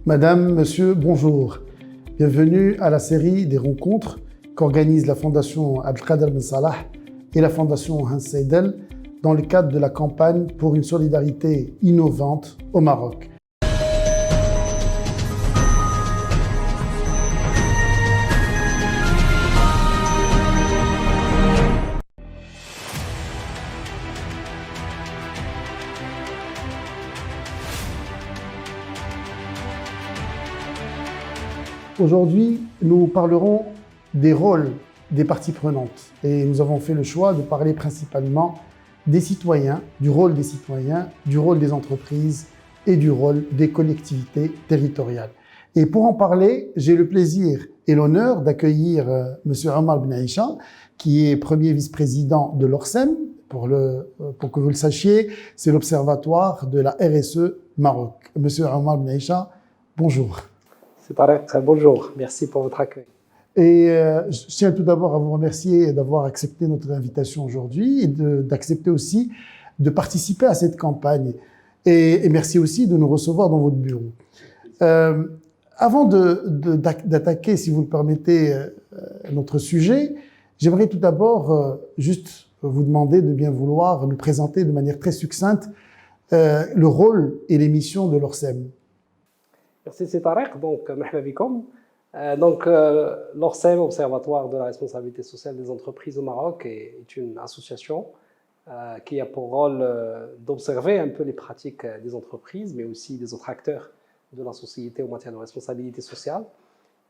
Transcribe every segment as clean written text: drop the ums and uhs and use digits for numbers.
Madame, monsieur, bonjour. Bienvenue à la série des rencontres qu'organise la Fondation Abdelkader Ben Salah et la Fondation Hans Seidel dans le cadre de la campagne pour une solidarité innovante au Maroc. Aujourd'hui, nous parlerons des rôles des parties prenantes et nous avons fait le choix de parler principalement des citoyens, du rôle des entreprises et du rôle des collectivités territoriales. Et pour en parler, j'ai le plaisir et l'honneur d'accueillir Monsieur Omar Ben Aïcha, qui est premier vice-président de l'Orsem. Pour que vous le sachiez, c'est l'Observatoire de la RSE Maroc. Monsieur Omar Ben Aïcha, bonjour. C'est Tarek, bonjour, merci pour votre accueil. Et je tiens tout d'abord à vous remercier d'avoir accepté notre invitation aujourd'hui et d'accepter aussi de participer à cette campagne. Et merci aussi de nous recevoir dans votre bureau. Avant d'attaquer, si vous le permettez, notre sujet, j'aimerais tout d'abord juste vous demander de bien vouloir nous présenter de manière très succincte le rôle et les missions de l'Orsem. Merci, c'est Tarek. Donc, l'Orsem, Observatoire de la responsabilité sociale des entreprises au Maroc, est une association qui a pour rôle d'observer un peu les pratiques des entreprises, mais aussi des autres acteurs de la société en matière de responsabilité sociale,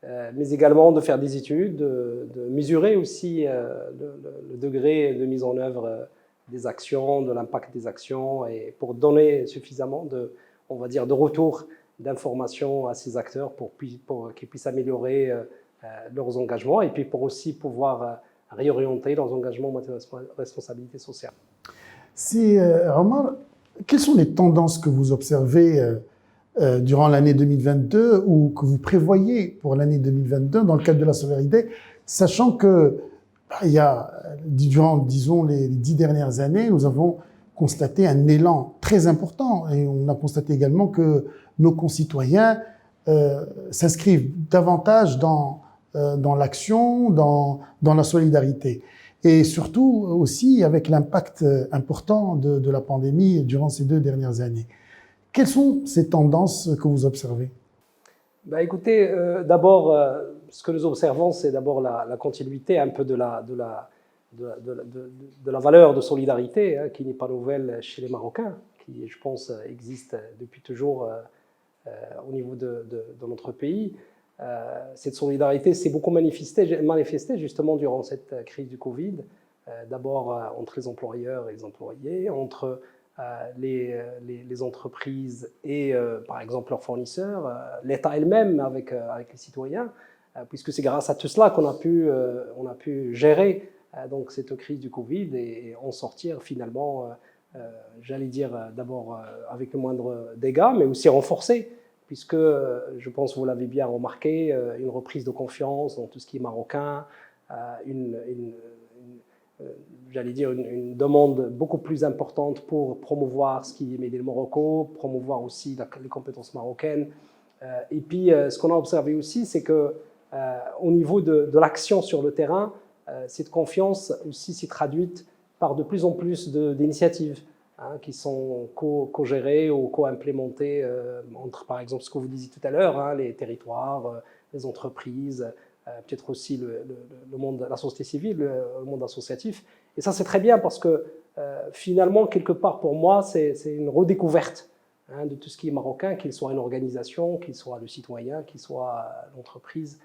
mais également de faire des études, de mesurer aussi le degré de mise en œuvre des actions, de l'impact des actions, et pour donner suffisamment de retour d'informations à ces acteurs pour qu'ils puissent améliorer leurs engagements et puis pour aussi pouvoir réorienter leurs engagements en matière de responsabilité sociale. Omar, quelles sont les tendances que vous observez durant l'année 2022 ou que vous prévoyez pour l'année 2022 dans le cadre de la solidarité, sachant que durant, disons, les 10 dernières années, nous avons constaté un élan très important et on a constaté également que nos concitoyens s'inscrivent davantage dans l'action, dans la solidarité. Et surtout aussi avec l'impact important de la pandémie durant ces 2 dernières années. Quelles sont ces tendances que vous observez? Écoutez, d'abord, ce que nous observons, c'est d'abord la continuité un peu de la valeur de solidarité, hein, qui n'est pas nouvelle chez les Marocains, qui, je pense, existe depuis toujours au niveau de notre pays. Cette solidarité s'est beaucoup manifestée justement durant cette crise du Covid, d'abord entre les employeurs et les employés, entre les entreprises et par exemple leurs fournisseurs, l'État elle-même avec les citoyens, puisque c'est grâce à tout cela qu'on a pu gérer donc cette crise du Covid et en sortir finalement, j'allais dire d'abord avec le moindre dégât, mais aussi renforcé, puisque je pense que vous l'avez bien remarqué, une reprise de confiance dans tout ce qui est marocain, j'allais dire une demande beaucoup plus importante pour promouvoir ce qui est Made in Morocco, promouvoir aussi les compétences marocaines. Et puis ce qu'on a observé aussi, c'est que au niveau de l'action sur le terrain, cette confiance aussi s'est traduite par de plus en plus d'initiatives qui sont co-gérées ou co-implémentées entre, par exemple, ce que vous disiez tout à l'heure, les territoires, les entreprises, peut-être aussi le monde, la société civile, le monde associatif. Et ça, c'est très bien parce que finalement, quelque part, pour moi, c'est une redécouverte de tout ce qui est marocain, qu'il soit une organisation, qu'il soit le citoyen, qu'il soit l'entreprise,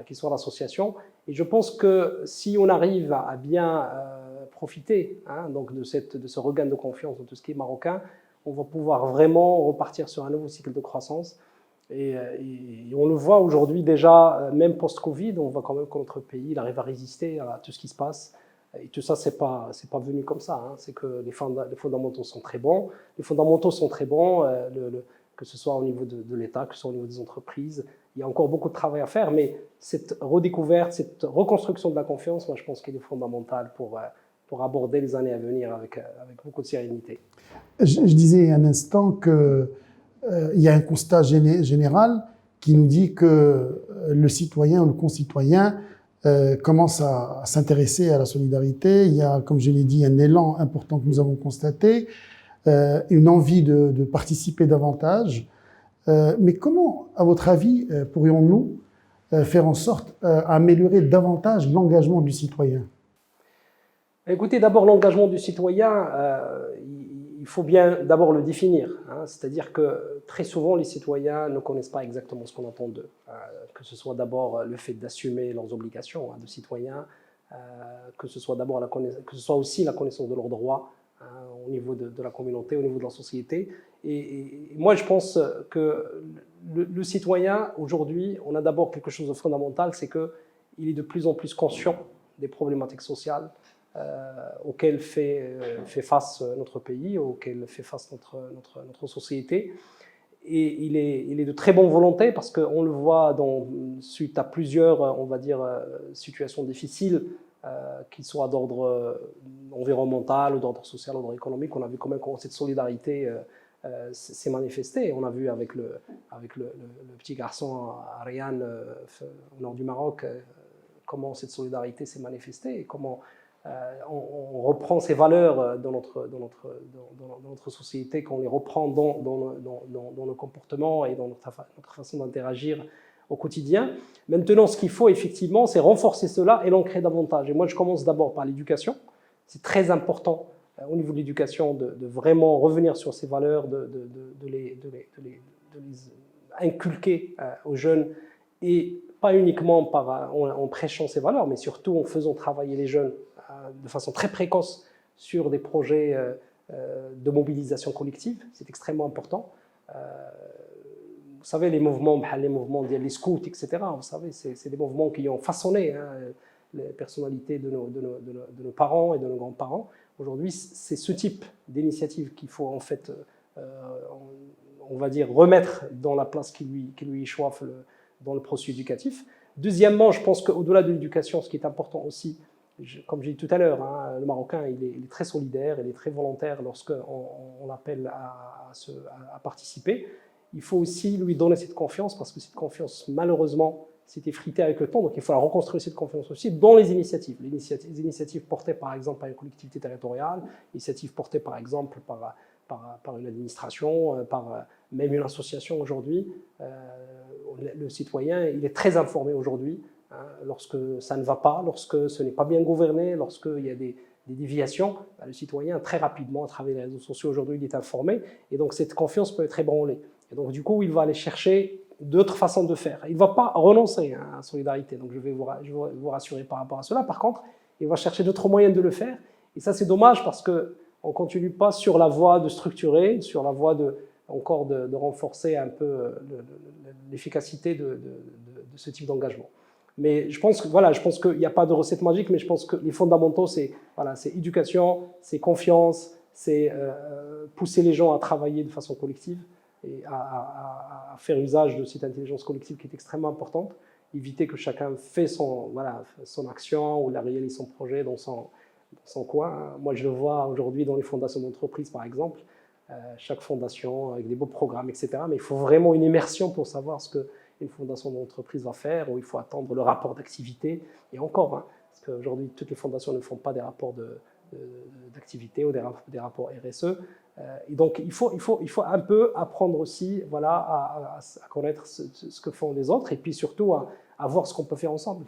qu'il soit l'association. Et je pense que si on arrive à bien profiter donc de ce regain de confiance dans tout ce qui est marocain, on va pouvoir vraiment repartir sur un nouveau cycle de croissance. Et on le voit aujourd'hui déjà, même post-Covid, on voit quand même que notre pays il arrive à résister à tout ce qui se passe. Et tout ça, c'est pas venu comme ça. C'est que les fondamentaux sont très bons. Les fondamentaux sont très bons, que ce soit au niveau de l'État, que ce soit au niveau des entreprises. Il y a encore beaucoup de travail à faire, mais cette redécouverte, cette reconstruction de la confiance, moi, je pense qu'elle est fondamentale pour aborder les années à venir avec beaucoup de sérénité. Je disais un instant que il y a un constat général qui nous dit que le citoyen ou le concitoyen commence à s'intéresser à la solidarité. Il y a, comme je l'ai dit, un élan important que nous avons constaté, une envie de participer davantage. Mais comment, à votre avis, pourrions-nous faire en sorte d'améliorer davantage l'engagement du citoyen? Écoutez, d'abord, l'engagement du citoyen, il faut bien d'abord le définir. Hein. C'est-à-dire que très souvent, les citoyens ne connaissent pas exactement ce qu'on attend d'eux. Que ce soit d'abord le fait d'assumer leurs obligations de citoyens, que ce soit d'abord que ce soit aussi la connaissance de leurs droits au niveau de la communauté, au niveau de la société. Et moi, je pense que le citoyen, aujourd'hui, on a d'abord quelque chose de fondamental, c'est qu'il est de plus en plus conscient des problématiques sociales auxquelles fait face notre pays, auxquelles fait face notre société. Et il est de très bonne volonté parce qu'on le voit suite à plusieurs, on va dire, situations difficiles, qu'ils soient d'ordre environnemental ou d'ordre social ou d'ordre économique. On a vu comment cette solidarité s'est manifestée. On a vu avec le petit garçon Ariane au nord du Maroc comment cette solidarité s'est manifestée et comment on reprend ces valeurs dans notre société, qu'on les reprend dans nos comportements et dans notre façon d'interagir au quotidien. Maintenant, ce qu'il faut effectivement, c'est renforcer cela et l'ancrer davantage. Et moi, je commence d'abord par l'éducation. C'est très important au niveau de l'éducation de vraiment revenir sur ces valeurs, de les inculquer aux jeunes, et pas uniquement en prêchant ces valeurs, mais surtout en faisant travailler les jeunes de façon très précoce sur des projets de mobilisation collective. C'est extrêmement important. Vous savez, les mouvements les scouts, etc., vous savez, c'est des mouvements qui ont façonné les personnalités de nos parents et de nos grands-parents. Aujourd'hui, c'est ce type d'initiative qu'il faut en fait, on va dire, remettre dans la place qui lui échoiffe dans le processus éducatif. Deuxièmement, je pense qu'au-delà de l'éducation, ce qui est important aussi, comme j'ai dit tout à l'heure, le Marocain, il est très solidaire, il est très volontaire lorsqu'on l'appelle à participer. Il faut aussi lui donner cette confiance, parce que cette confiance, malheureusement, s'est effritée avec le temps. Donc il faut la reconstruire, cette confiance aussi, dans les initiatives. Les initiatives portées par exemple par une collectivité territoriale, les initiatives portées par exemple par une administration, par même une association aujourd'hui. Le citoyen, il est très informé aujourd'hui. Lorsque ça ne va pas, lorsque ce n'est pas bien gouverné, lorsqu'il y a des déviations, le citoyen, très rapidement, à travers les réseaux sociaux aujourd'hui, il est informé. Et donc cette confiance peut être ébranlée. Et donc du coup, il va aller chercher d'autres façons de faire. Il ne va pas renoncer à la solidarité. Donc je vais vous rassurer par rapport à cela. Par contre, il va chercher d'autres moyens de le faire. Et ça, c'est dommage parce qu'on ne continue pas sur la voie de structurer, sur la voie de renforcer un peu l'efficacité de ce type d'engagement. Mais je pense qu'il n'y a pas de recette magique, mais je pense que les fondamentaux, c'est éducation, c'est confiance, c'est pousser les gens à travailler de façon collective et à faire usage de cette intelligence collective qui est extrêmement importante. Éviter que chacun fait son action ou réalise son projet dans son coin. Moi, je le vois aujourd'hui dans les fondations d'entreprise, par exemple. Chaque fondation avec des beaux programmes, etc. Mais il faut vraiment une immersion pour savoir ce qu'une fondation d'entreprise va faire, où il faut attendre le rapport d'activité. Et encore, parce qu'aujourd'hui, toutes les fondations ne font pas des rapports d'activité ou des rapports RSE. Et donc, il faut un peu apprendre aussi à connaître ce que font les autres et puis surtout à voir ce qu'on peut faire ensemble.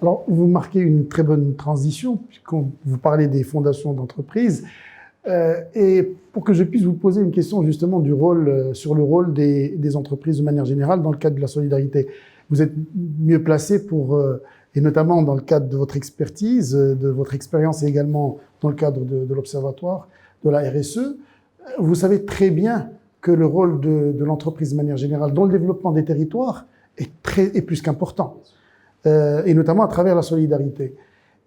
Alors, vous marquez une très bonne transition, puisqu'on vous parlez des fondations d'entreprise. Et pour que je puisse vous poser une question justement sur le rôle des entreprises de manière générale dans le cadre de la solidarité. Vous êtes mieux placé et notamment dans le cadre de votre expertise, de votre expérience et également dans le cadre de l'Observatoire de la RSE, vous savez très bien que le rôle de l'entreprise de manière générale dans le développement des territoires est plus qu'important, et notamment à travers la solidarité.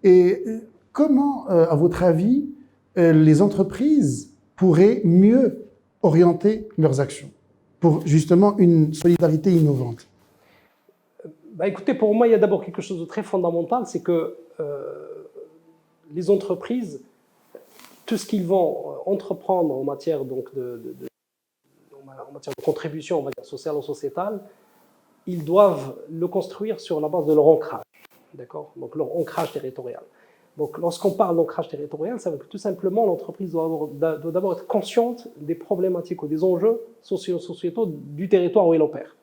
Et comment, à votre avis, les entreprises pourraient mieux orienter leurs actions pour justement une solidarité innovante? Écoutez, pour moi, il y a d'abord quelque chose de très fondamental, c'est que les entreprises, tout ce qu'ils vont entreprendre en matière en matière de contribution, on va dire, sociale ou sociétale, ils doivent le construire sur la base de leur ancrage, d'accord? Donc leur ancrage territorial. Donc lorsqu'on parle d'ancrage territorial, ça veut dire que tout simplement l'entreprise doit d'abord être consciente des problématiques ou des enjeux sociétaux du territoire où elle opère.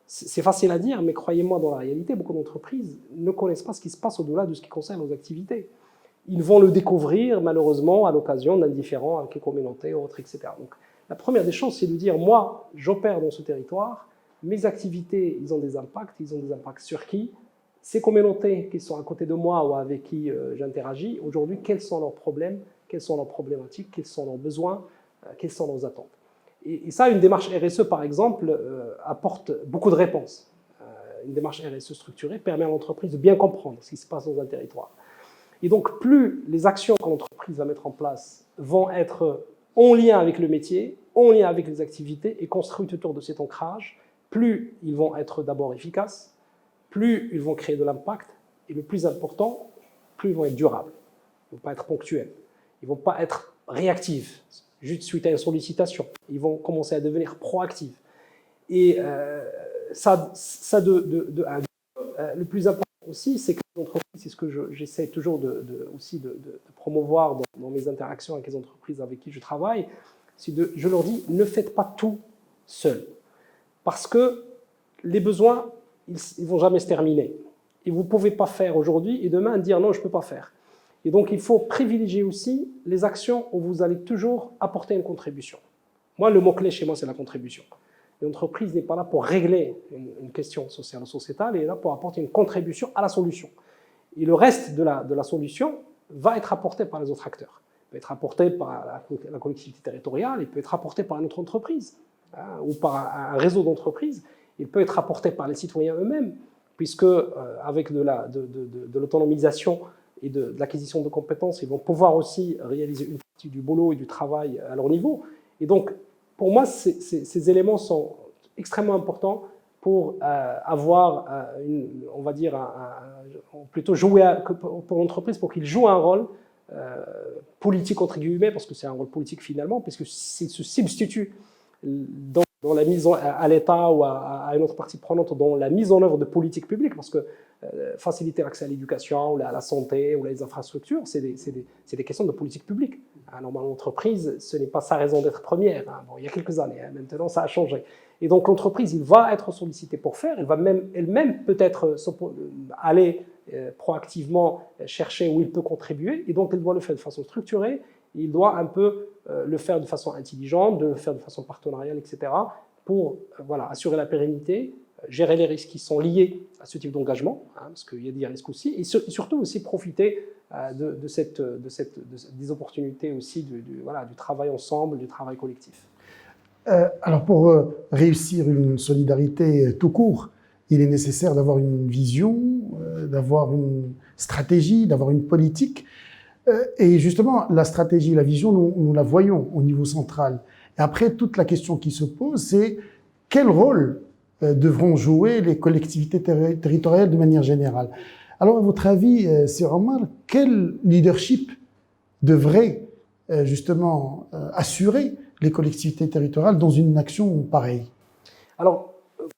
C'est facile à dire, mais croyez-moi, dans la réalité, beaucoup d'entreprises ne connaissent pas ce qui se passe au-delà de ce qui concerne leurs activités. Ils vont le découvrir, malheureusement, à l'occasion d'un différend avec les communautés, autres, etc. Donc, la première des choses, c'est de dire, moi, j'opère dans ce territoire, mes activités, ils ont des impacts sur qui? Ces communautés qui sont à côté de moi ou avec qui j'interagis, aujourd'hui, quels sont leurs problèmes, quelles sont leurs problématiques, quels sont leurs besoins, quelles sont leurs attentes. Et ça, une démarche RSE, par exemple, apporte beaucoup de réponses. Une démarche RSE structurée permet à l'entreprise de bien comprendre ce qui se passe dans un territoire. Et donc, plus les actions que l'entreprise va mettre en place vont être en lien avec le métier, en lien avec les activités et construites autour de cet ancrage, plus ils vont être d'abord efficaces, plus ils vont créer de l'impact, et le plus important, plus ils vont être durables. Ils ne vont pas être ponctuels. Ils ne vont pas être réactifs, juste suite à une sollicitation. Ils vont commencer à devenir proactifs. Et le plus important aussi, c'est que l'entreprise, c'est ce que j'essaie toujours aussi de promouvoir dans mes interactions avec les entreprises avec qui je travaille, je leur dis, ne faites pas tout seul. Parce que les besoins, ils ne vont jamais se terminer. Et vous ne pouvez pas faire aujourd'hui et demain dire non, je ne peux pas faire. Et donc, il faut privilégier aussi les actions où vous allez toujours apporter une contribution. Moi, le mot-clé chez moi, c'est la contribution. L'entreprise n'est pas là pour régler une question sociale ou sociétale, elle est là pour apporter une contribution à la solution. Et le reste de la solution va être apporté par les autres acteurs. Il peut être apporté par la collectivité territoriale, il peut être apporté par une autre entreprise, ou par un réseau d'entreprises, il peut être apporté par les citoyens eux-mêmes, puisque avec de l'autonomisation et de l'acquisition de compétences, ils vont pouvoir aussi réaliser une partie du boulot et du travail à leur niveau. Et donc, pour moi, ces éléments sont extrêmement importants pour avoir, on va dire, plutôt jouer pour l'entreprise, pour qu'il joue un rôle politique, entre guillemets, parce que c'est un rôle politique finalement, puisque s'il se substitue dans la mise à l'État ou à une autre partie prenante dans la mise en œuvre de politiques publiques, parce que faciliter l'accès à l'éducation, ou à la santé, ou les infrastructures, c'est des questions de politique publique. Normalement, l'entreprise, ce n'est pas sa raison d'être première. Bon, il y a quelques années, maintenant ça a changé. Et donc l'entreprise, il va être sollicitée pour faire, elle va elle-même peut-être aller proactivement chercher où il peut contribuer, et donc elle doit le faire de façon structurée, il doit un peu le faire de façon intelligente, de le faire de façon partenariale, etc., pour assurer la pérennité, gérer les risques qui sont liés à ce type d'engagement, parce qu'il y a des risques aussi, et surtout aussi profiter des opportunités aussi du travail ensemble, du travail collectif. Alors pour réussir une solidarité tout court, il est nécessaire d'avoir une vision, d'avoir une stratégie, d'avoir une politique. Et justement, la stratégie, la vision, nous la voyons au niveau central. Et après, toute la question qui se pose, c'est quel rôle devront jouer les collectivités territoriales de manière générale. Alors, à votre avis, Sir Omar, quel leadership devrait justement assurer les collectivités territoriales dans une action pareille? Alors,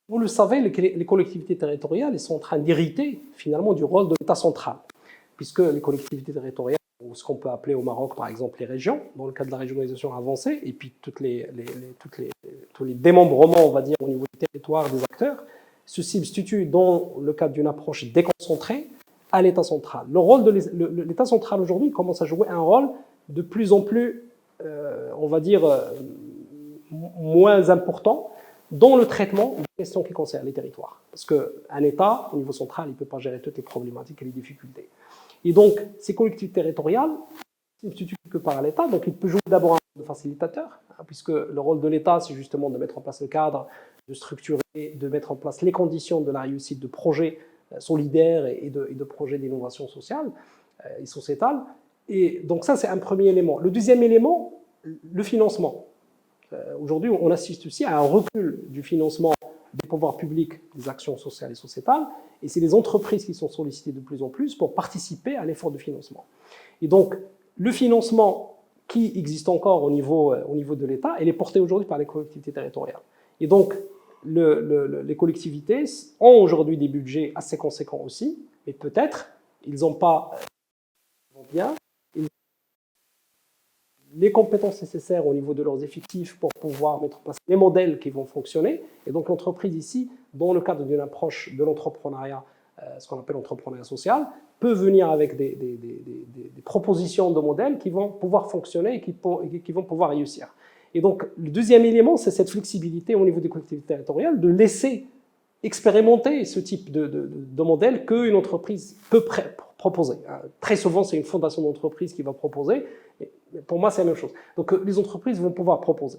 vous le savez, les collectivités territoriales, elles sont en train d'hériter finalement du rôle de l'État central, puisque les collectivités territoriales, ou ce qu'on peut appeler au Maroc par exemple les régions, dans le cadre de la régionalisation avancée, et puis tous les démembrements, on va dire, au niveau du territoire des acteurs, se substituent dans le cadre d'une approche déconcentrée à l'État central. Le rôle de l'État central aujourd'hui commence à jouer un rôle de plus en plus, on va dire, moins important dans le traitement des questions qui concernent les territoires. Parce qu'un État, au niveau central, il ne peut pas gérer toutes les problématiques et les difficultés. Et donc, ces collectivités territoriales ne se substituent que par l'État, donc il peut jouer d'abord un rôle de facilitateur, puisque le rôle de l'État, c'est justement de mettre en place le cadre, de structurer, de mettre en place les conditions de la réussite de projets solidaires et de projets d'innovation sociale et sociétale. Et donc ça, c'est un premier élément. Le deuxième élément, le financement. Aujourd'hui, on assiste aussi à un recul du financement des pouvoirs publics des actions sociales et sociétales, et c'est les entreprises qui sont sollicitées de plus en plus pour participer à l'effort de financement. Et donc, le financement qui existe encore au niveau de l'État, elle est portée aujourd'hui par les collectivités territoriales. Et donc, les collectivités ont aujourd'hui des budgets assez conséquents aussi, mais peut-être ils n'ont pas bien les compétences nécessaires au niveau de leurs effectifs pour pouvoir mettre en place les modèles qui vont fonctionner. Et donc l'entreprise ici, dans le cadre d'une approche de l'entrepreneuriat, ce qu'on appelle l'entrepreneuriat social, peut venir avec des propositions de modèles qui vont pouvoir fonctionner et qui vont pouvoir réussir. Et donc le deuxième élément, c'est cette flexibilité au niveau des collectivités territoriales, de laisser expérimenter ce type de modèle qu'une entreprise peut proposer. Très souvent, c'est une fondation d'entreprise qui va proposer, mais pour moi, c'est la même chose. Donc, les entreprises vont pouvoir proposer.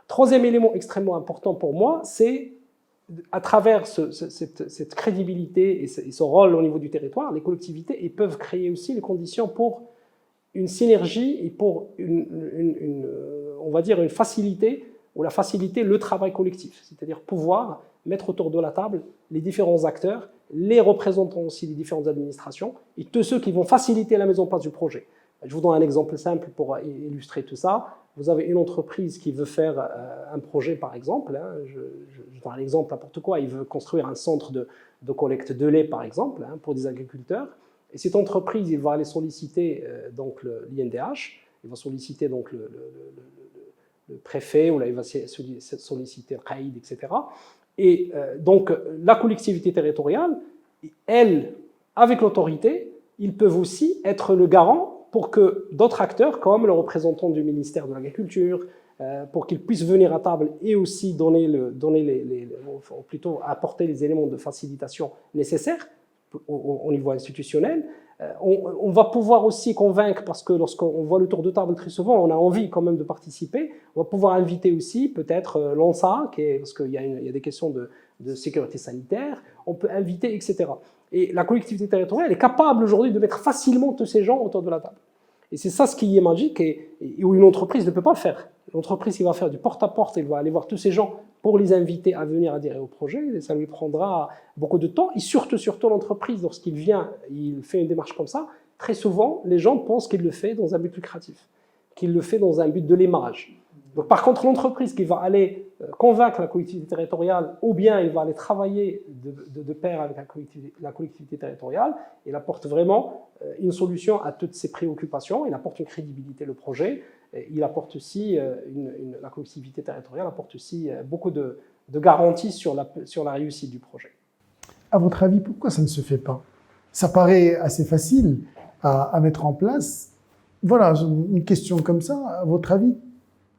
Troisième élément extrêmement important pour moi, c'est à travers cette crédibilité et ce rôle au niveau du territoire, les collectivités ils peuvent créer aussi les conditions pour une synergie et pour on va dire une facilité ou la faciliter le travail collectif, c'est-à-dire pouvoir mettre autour de la table les différents acteurs, les représentants aussi des différentes administrations et tous ceux qui vont faciliter la mise en place du projet. Je vous donne un exemple simple pour illustrer tout ça. Vous avez une entreprise qui veut faire un projet, par exemple. Je donne un exemple, n'importe quoi. Il veut construire un centre de collecte de lait, par exemple, pour des agriculteurs. Et cette entreprise, il va aller solliciter donc l'INDH, il va solliciter donc le préfet, ou là, il va solliciter le CAID, etc. Et donc, la collectivité territoriale, elle, avec l'autorité, ils peuvent aussi être le garant pour que d'autres acteurs, comme le représentant du ministère de l'Agriculture, pour qu'ils puissent venir à table et aussi plutôt apporter les éléments de facilitation nécessaires au niveau institutionnel. On va pouvoir aussi convaincre, parce que lorsqu'on voit le tour de table très souvent, on a envie quand même de participer. On va pouvoir inviter aussi peut-être l'ANSA, parce qu'il y a des questions de sécurité sanitaire, on peut inviter, etc. Et la collectivité territoriale est capable aujourd'hui de mettre facilement tous ces gens autour de la table. Et c'est ça ce qui est magique et où une entreprise ne peut pas le faire. L'entreprise qui va faire du porte-à-porte, elle va aller voir tous ces gens pour les inviter à venir adhérer au projet. Et ça lui prendra beaucoup de temps. Et surtout l'entreprise, lorsqu'il vient, il fait une démarche comme ça, très souvent, les gens pensent qu'il le fait dans un but lucratif, qu'il le fait dans un but de l'émarrage. Donc, par contre, l'entreprise qui va aller convaincre la collectivité territoriale, ou bien il va aller travailler de pair avec la collectivité territoriale, il apporte vraiment une solution à toutes ces préoccupations, il apporte une crédibilité au projet, il apporte aussi, la collectivité territoriale apporte aussi beaucoup de garanties sur la réussite du projet. À votre avis, pourquoi ça ne se fait pas? Ça paraît assez facile à mettre en place. Voilà, une question comme ça, à votre avis,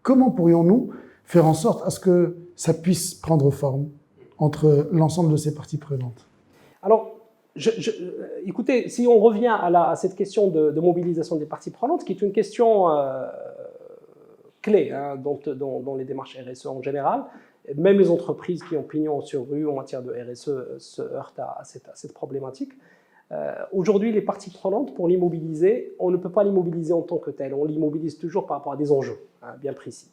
comment pourrions-nous faire en sorte à ce que ça puisse prendre forme entre l'ensemble de ces parties prenantes? Alors, écoutez, si on revient à cette question de mobilisation des parties prenantes, qui est une question clé dans les démarches RSE en général, même les entreprises qui ont pignon sur rue en matière de RSE se heurtent à cette problématique. Aujourd'hui, les parties prenantes, pour les mobiliser, on ne peut pas les mobiliser en tant que telles. On les mobilise toujours par rapport à des enjeux bien précis.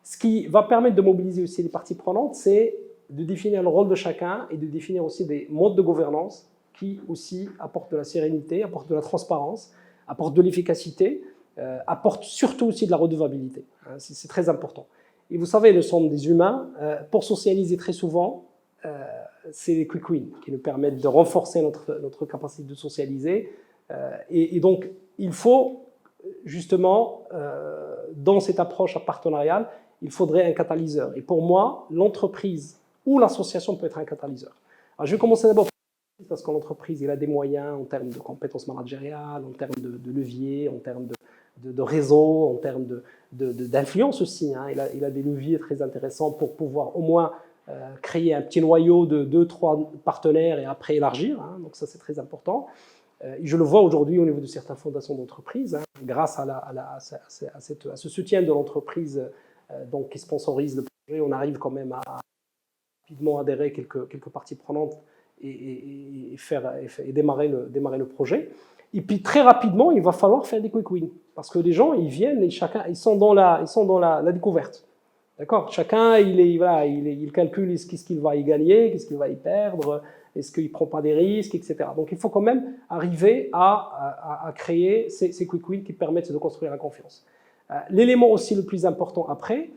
Ce qui va permettre de mobiliser aussi les parties prenantes, c'est de définir le rôle de chacun et de définir aussi des modes de gouvernance qui aussi apportent de la sérénité, apportent de la transparence, apportent de l'efficacité, apportent surtout aussi de la redevabilité. C'est très important. Et vous savez, nous sommes des humains. Pour socialiser très souvent, c'est les quick wins qui nous permettent de renforcer notre capacité de socialiser. Et donc, il faut justement, dans cette approche partenariale, il faudrait un catalyseur. Et pour moi, l'entreprise ou l'association peut être un catalyseur. Alors, je vais commencer d'abord parce que l'entreprise il a des moyens en termes de compétences managériales, en termes de leviers, en termes de réseau, en termes d'influence aussi. Il a des leviers très intéressants pour pouvoir au moins créer un petit noyau de 2-3 partenaires et après élargir. Donc ça, c'est très important. Je le vois aujourd'hui au niveau de certaines fondations d'entreprises, grâce à ce soutien de l'entreprise qui sponsorise le projet, on arrive quand même à rapidement adhérer quelques parties prenantes et démarrer le projet. Et puis très rapidement, il va falloir faire des quick wins, parce que les gens, ils viennent et ils sont dans la découverte. D'accord ? Chacun, il calcule ce qu'il va y gagner, qu'est-ce qu'il va y perdre, est-ce qu'il ne prend pas des risques, etc. Donc il faut quand même arriver à créer ces quick wins qui permettent de construire la confiance. L'élément aussi le plus important après,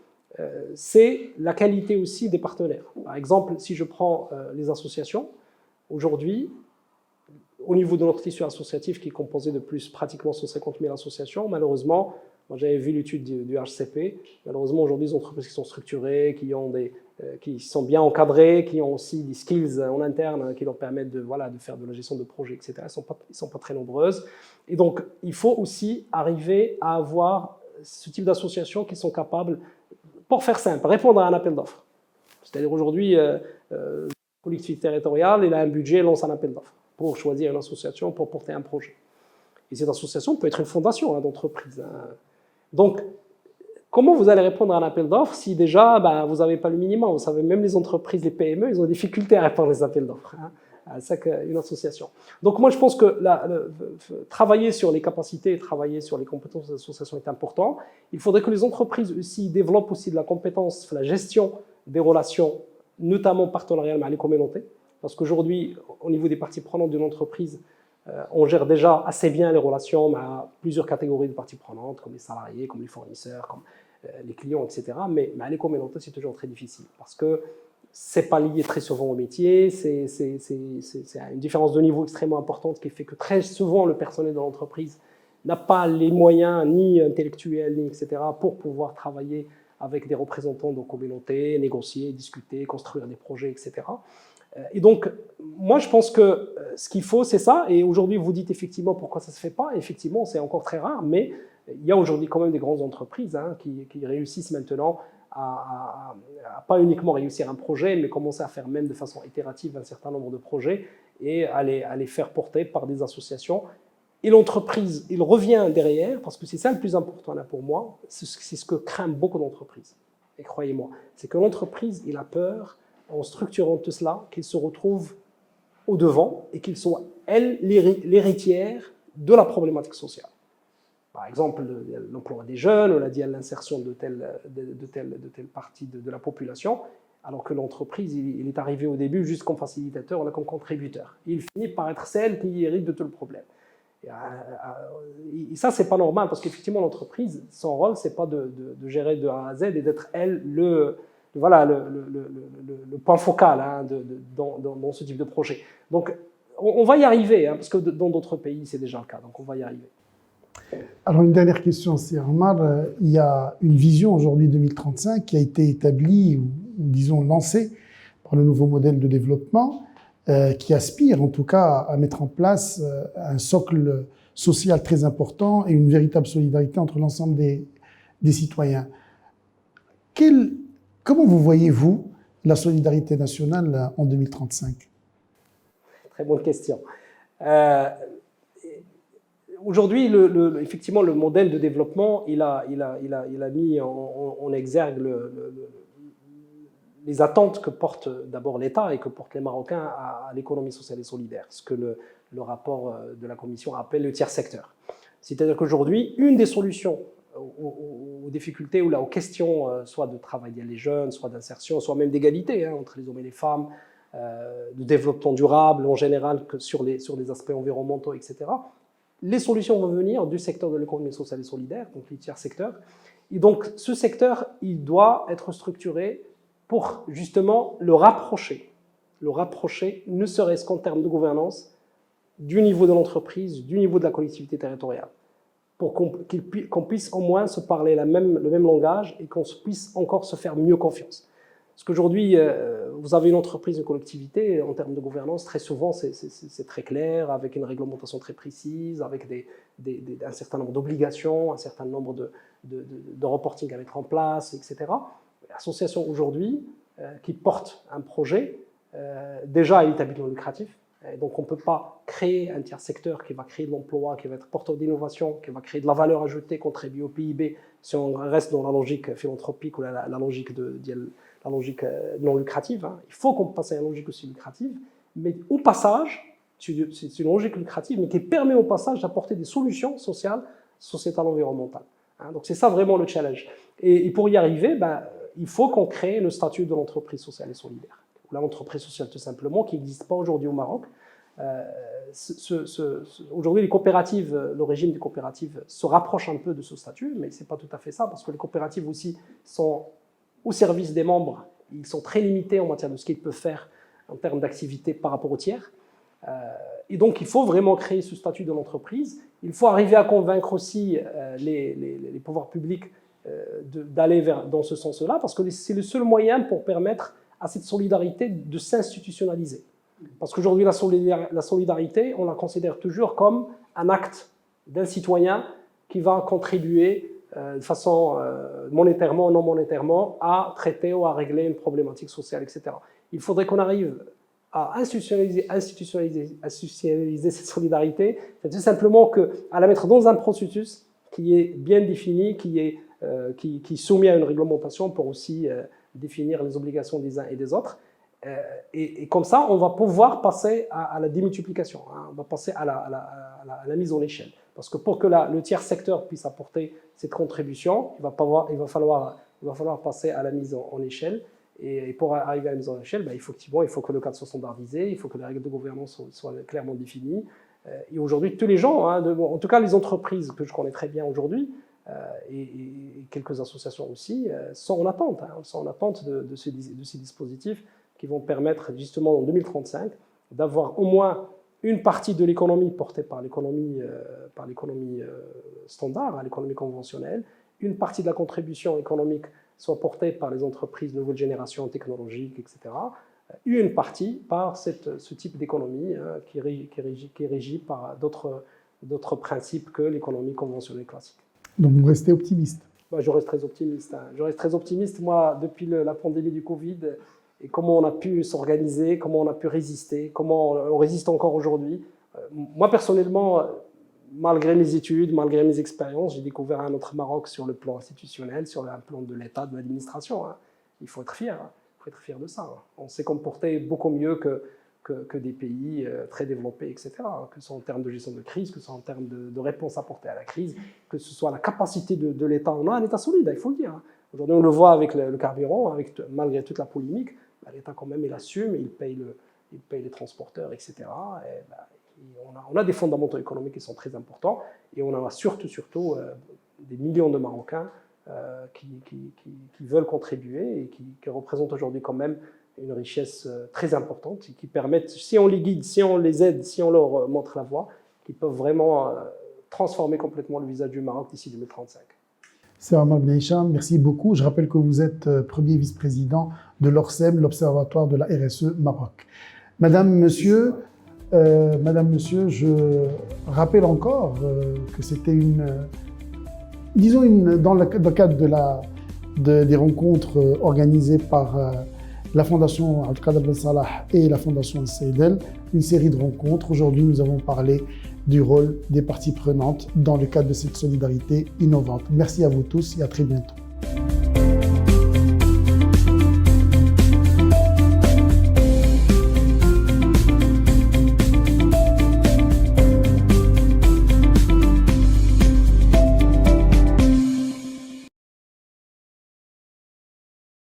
c'est la qualité aussi des partenaires. Par exemple, si je prends les associations, aujourd'hui, au niveau de notre tissu associatif qui est composé de pratiquement 150 000 associations, malheureusement, moi j'avais vu l'étude du HCP, malheureusement aujourd'hui les entreprises qui sont structurées, qui sont bien encadrées, qui ont aussi des skills en interne qui leur permettent de faire de la gestion de projets, etc., elles ne sont pas très nombreuses. Et donc il faut aussi arriver à avoir ce type d'associations qui sont capables, pour faire simple, répondre à un appel d'offres. C'est-à-dire aujourd'hui, le collectivité territoriale, il a un budget, lance un appel d'offres pour choisir une association, pour porter un projet. Et cette association peut être une fondation d'entreprise. Donc, comment vous allez répondre à un appel d'offres si déjà vous n'avez pas le minimum? Vous savez, même les entreprises, les PME, ils ont des difficultés à répondre à des appels d'offres. C'est qu'une association. Donc moi, je pense que travailler sur les capacités, travailler sur les compétences des associations est important. Il faudrait que les entreprises aussi développent aussi de la compétence, la gestion des relations, notamment partenariales avec les communautés. Parce qu'aujourd'hui, au niveau des parties prenantes d'une entreprise, on gère déjà assez bien les relations à plusieurs catégories de parties prenantes, comme les salariés, comme les fournisseurs, comme les clients, etc. Mais les communautés, c'est toujours très difficile parce que ce n'est pas lié très souvent au métier, c'est une différence de niveau extrêmement importante qui fait que très souvent le personnel de l'entreprise n'a pas les moyens ni intellectuels, ni etc. pour pouvoir travailler avec des représentants de communautés, négocier, discuter, construire des projets, etc. Et donc, moi, je pense que ce qu'il faut, c'est ça. Et aujourd'hui, vous dites effectivement pourquoi ça ne se fait pas. Effectivement, c'est encore très rare, mais il y a aujourd'hui quand même des grandes entreprises qui réussissent maintenant à pas uniquement réussir un projet, mais commencer à faire même de façon itérative un certain nombre de projets et à les faire porter par des associations. Et l'entreprise, il revient derrière, parce que c'est ça le plus important là pour moi, c'est ce que craignent beaucoup d'entreprises. Et croyez-moi, c'est que l'entreprise, il a peur, en structurant tout cela, qu'il se retrouve au devant et qu'il soit, elle, l'héritière de la problématique sociale. Par exemple, l'emploi des jeunes, on l'a dit à l'insertion de telle partie de la population, alors que l'entreprise, il est arrivé au début juste comme facilitateur, là comme contributeur. Il finit par être celle qui hérite de tout le problème. Et ça, c'est pas normal, parce qu'effectivement, l'entreprise, son rôle, c'est pas de gérer de A à Z et d'être, elle, le point focal dans ce type de projet. Donc, on va y arriver, parce que dans d'autres pays, c'est déjà le cas, donc on va y arriver. Alors, une dernière question, c'est Omar. Il y a une vision aujourd'hui 2035 qui a été établie, ou disons lancée, par le nouveau modèle de développement, qui aspire en tout cas à mettre en place un socle social très important et une véritable solidarité entre l'ensemble des citoyens. Comment vous voyez-vous la solidarité nationale en 2035? Très bonne question. Aujourd'hui, effectivement, le modèle de développement, il a mis en exergue les attentes que porte d'abord l'État et que portent les Marocains à l'économie sociale et solidaire, ce que le rapport de la Commission appelle le tiers secteur. C'est-à-dire qu'aujourd'hui, une des solutions aux difficultés ou aux questions, soit de travailler les jeunes, soit d'insertion, soit même d'égalité entre les hommes et les femmes, de développement durable en général, que sur les aspects environnementaux, etc., les solutions vont venir du secteur de l'économie sociale et solidaire, donc les tiers secteurs. Et donc, ce secteur, il doit être structuré pour justement le rapprocher, ne serait-ce qu'en termes de gouvernance, du niveau de l'entreprise, du niveau de la collectivité territoriale, pour qu'on puisse au moins se parler le même langage et qu'on puisse encore se faire mieux confiance. Parce qu'aujourd'hui, vous avez une entreprise, une collectivité, en termes de gouvernance, très souvent, c'est très clair, avec une réglementation très précise, avec un certain nombre d'obligations, un certain nombre de reporting à mettre en place, etc. L'association aujourd'hui, qui porte un projet, déjà elle est à but non lucratif, donc on ne peut pas créer un tiers secteur qui va créer de l'emploi, qui va être porteur d'innovation, qui va créer de la valeur ajoutée, contribuer au PIB, si on reste dans la logique philanthropique ou la logique non lucrative. Il faut qu'on passe à une logique aussi lucrative, mais au passage, c'est une logique lucrative, mais qui permet au passage d'apporter des solutions sociales, sociétales, environnementales. Donc c'est ça vraiment le challenge. Et pour y arriver, il faut qu'on crée le statut de l'entreprise sociale et solidaire. L'entreprise sociale, tout simplement, qui n'existe pas aujourd'hui au Maroc. aujourd'hui, les coopératives, le régime des coopératives se rapproche un peu de ce statut, mais ce n'est pas tout à fait ça, parce que les coopératives aussi sont au service des membres. Ils sont très limités en matière de ce qu'ils peuvent faire en termes d'activité par rapport aux tiers. Et donc, il faut vraiment créer ce statut de l'entreprise. Il faut arriver à convaincre aussi les pouvoirs publics d'aller dans ce sens-là, parce que c'est le seul moyen pour permettre à cette solidarité de s'institutionnaliser. Parce qu'aujourd'hui, la solidarité, on la considère toujours comme un acte d'un citoyen qui va contribuer de façon monétairement ou non monétairement à traiter ou à régler une problématique sociale, etc. Il faudrait qu'on arrive à institutionnaliser cette solidarité, c'est tout simplement à la mettre dans un processus qui est bien défini, qui est soumis à une réglementation pour aussi définir les obligations des uns et des autres. Et comme ça, on va pouvoir passer à la démultiplication, hein, on va passer à la mise en échelle. Parce que pour que le tiers secteur puisse apporter cette contribution, il va falloir passer à la mise en échelle. Et pour arriver à la mise en échelle, effectivement, il faut que le cadre soit standardisé, il faut que les règles de gouvernance soient clairement définies. Et aujourd'hui, tous les gens, hein, en tout cas les entreprises que je connais très bien aujourd'hui, et quelques associations aussi, sont en attente, de ces dispositifs qui vont permettre justement en 2035 d'avoir au moins une partie de l'économie portée par l'économie standard, l'économie conventionnelle, une partie de la contribution économique soit portée par les entreprises de nouvelle génération technologique, etc., une partie par ce type d'économie qui est régie par d'autres principes que l'économie conventionnelle classique. Donc vous restez optimiste? Je reste très optimiste. Hein. Je reste très optimiste, moi, depuis la pandémie du Covid, et comment on a pu s'organiser, comment on a pu résister, comment on résiste encore aujourd'hui. Moi, personnellement, malgré mes études, malgré mes expériences, j'ai découvert un autre Maroc sur le plan institutionnel, sur le plan de l'État, de l'administration. Hein. Il faut être fier, hein. Il faut être fier de ça. Hein. On s'est comporté beaucoup mieux que des pays très développés, etc. Que ce soit en termes de gestion de crise, que ce soit en termes de réponse apportée à la crise, que ce soit la capacité de l'État. On a un État solide, il faut le dire. Hein. Aujourd'hui, on le voit avec le carburant, malgré toute la polémique, l'État quand même, il assume, il paye les transporteurs, etc. On a des fondamentaux économiques qui sont très importants et on en a surtout des millions de Marocains qui veulent contribuer et qui représentent aujourd'hui quand même une richesse très importante et qui permettent, si on les guide, si on les aide, si on leur montre la voie, qu'ils peuvent vraiment transformer complètement le visage du Maroc d'ici 2035. Sir Omar Ben Hicham, merci beaucoup. Je rappelle que vous êtes premier vice-président de l'ORSEM, l'Observatoire de la RSE Maroc. Madame, Monsieur, je rappelle encore que c'était dans le cadre des rencontres organisées par la Fondation Abdelkader Ben Salah et la Fondation Seydel, une série de rencontres. Aujourd'hui, nous avons parlé du rôle des parties prenantes dans le cadre de cette solidarité innovante. Merci à vous tous et à très bientôt.